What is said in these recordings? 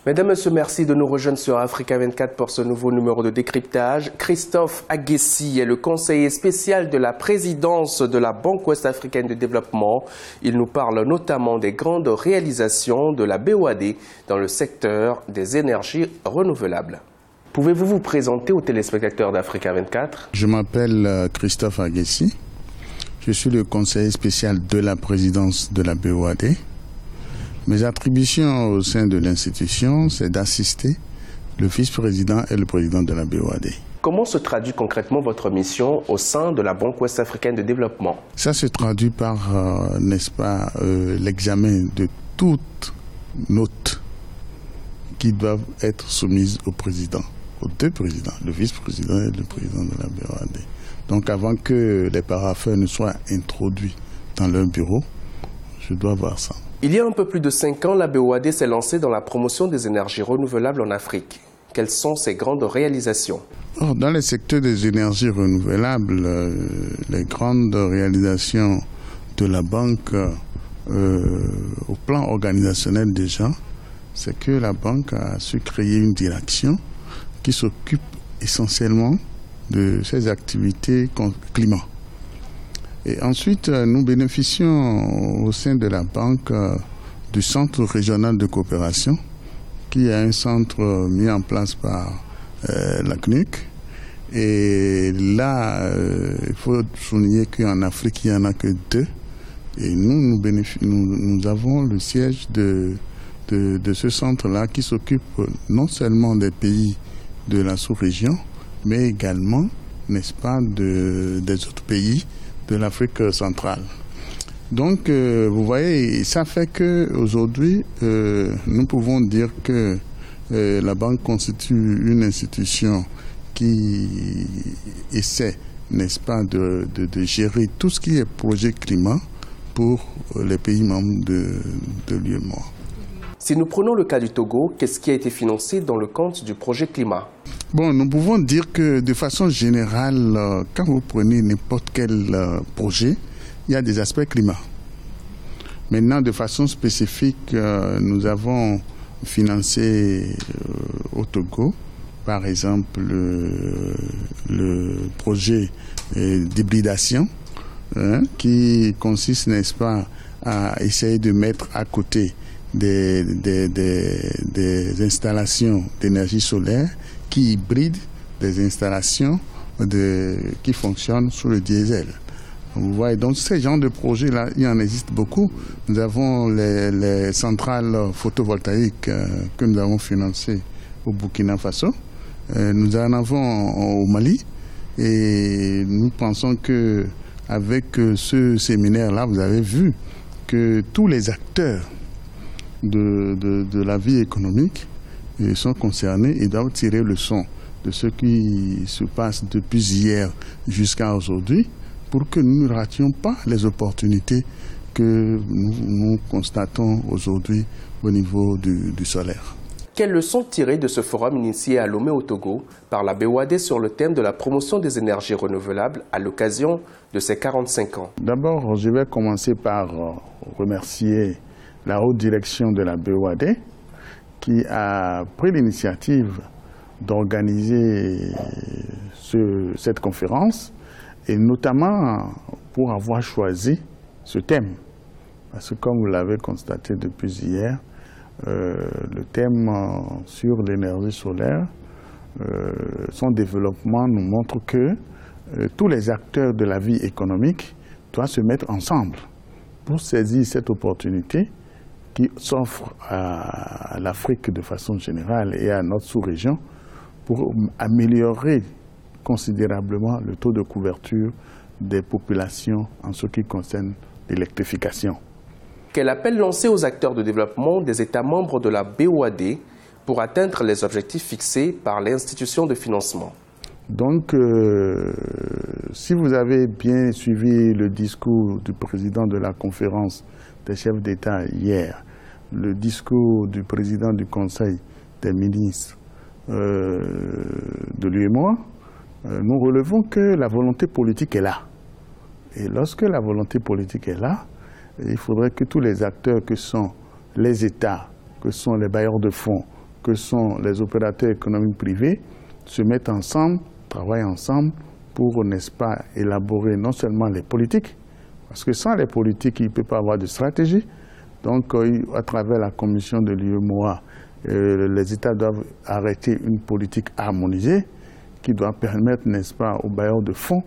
Mesdames, Messieurs, merci de nous rejoindre sur Africa 24 pour ce nouveau numéro de décryptage. Christophe Aguessi est le conseiller spécial de la présidence de la Banque ouest-africaine de développement. Il nous parle notamment des grandes réalisations de la BOAD dans le secteur des énergies renouvelables. Pouvez-vous vous présenter aux téléspectateurs d'Africa 24? Je m'appelle Christophe Aguessi. Je suis le conseiller spécial de la présidence de la BOAD. Mes attributions au sein de l'institution, c'est d'assister le vice-président et le président de la BOAD. Comment se traduit concrètement votre mission au sein de la Banque ouest-africaine de développement? Ça se traduit par, n'est-ce pas, l'examen de toutes notes qui doivent être soumises au président, aux deux présidents, le vice-président et le président de la BOAD. Donc avant que les parapheurs ne soient introduits dans leur bureau, je dois voir ça. Il y a un peu plus de 5 ans, la BOAD s'est lancée dans la promotion des énergies renouvelables en Afrique. Quelles sont ses grandes réalisations? Dans le secteur des énergies renouvelables, les grandes réalisations de la banque au plan organisationnel déjà, c'est que la banque a su créer une direction qui s'occupe essentiellement de ses activités climat. Et ensuite, nous bénéficions au sein de la banque du Centre régional de coopération, qui est un centre mis en place par la CNUC. Et là, il faut souligner qu'en Afrique, il n'y en a que 2. Et nous avons le siège de ce centre-là qui s'occupe non seulement des pays de la sous-région, mais également, n'est-ce pas, des autres pays de l'Afrique centrale. Donc, vous voyez, ça fait qu'aujourd'hui, nous pouvons dire que la banque constitue une institution qui essaie, n'est-ce pas, de gérer tout ce qui est projet climat pour les pays membres de l'UEMOA. Si nous prenons le cas du Togo, qu'est-ce qui a été financé dans le cadre du projet climat? Bon, nous pouvons dire que de façon générale, quand vous prenez n'importe quel projet, il y a des aspects climat. Maintenant, de façon spécifique, nous avons financé au Togo, par exemple, le projet d'hybridation, qui consiste, n'est-ce pas, à essayer de mettre à côté des installations d'énergie solaire qui hybrident des installations qui fonctionnent sur le diesel. Vous voyez, donc ces genres de projets-là, il y en existe beaucoup. Nous avons les centrales photovoltaïques que nous avons financées au Burkina Faso. Nous en avons au Mali. Et nous pensons qu'avec ce séminaire-là, vous avez vu que tous les acteurs de la vie économique sont concernés et doivent tirer le son de ce qui se passe depuis hier jusqu'à aujourd'hui pour que nous ne rations pas les opportunités que nous constatons aujourd'hui au niveau du solaire. Quelles leçons tirées de ce forum initié à Lomé au Togo par la BOAD sur le thème de la promotion des énergies renouvelables à l'occasion de ses 45 ans? D'abord, je vais commencer par remercier la haute direction de la BOAD qui a pris l'initiative d'organiser cette conférence et notamment pour avoir choisi ce thème. Parce que comme vous l'avez constaté depuis hier, le thème sur l'énergie solaire, son développement nous montre que tous les acteurs de la vie économique doivent se mettre ensemble pour saisir cette opportunité qui s'offre à l'Afrique de façon générale et à notre sous-région pour améliorer considérablement le taux de couverture des populations en ce qui concerne l'électrification. Quel appel lancé aux acteurs de développement des États membres de la BOAD pour atteindre les objectifs fixés par l'institution de financement? Donc, si vous avez bien suivi le discours du président de la conférence des chefs d'État hier, le discours du président du Conseil des ministres de l'UEMOA, nous relevons que la volonté politique est là. Et lorsque la volonté politique est là, il faudrait que tous les acteurs que sont les États, que sont les bailleurs de fonds, que sont les opérateurs économiques privés se mettent ensemble, travaillent ensemble pour, n'est-ce pas, élaborer non seulement les politiques, parce que sans les politiques, il ne peut pas avoir de stratégie. Donc, à travers la commission de l'UEMOA, les États doivent arrêter une politique harmonisée qui doit permettre, n'est-ce pas, aux bailleurs de fonds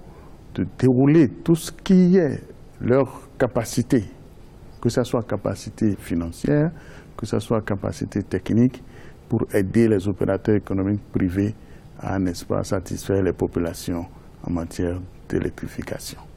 de dérouler tout ce qui est leur capacité, que ce soit capacité financière, que ce soit capacité technique, pour aider les opérateurs économiques privés à, n'est-ce pas, satisfaire les populations en matière d'électrification.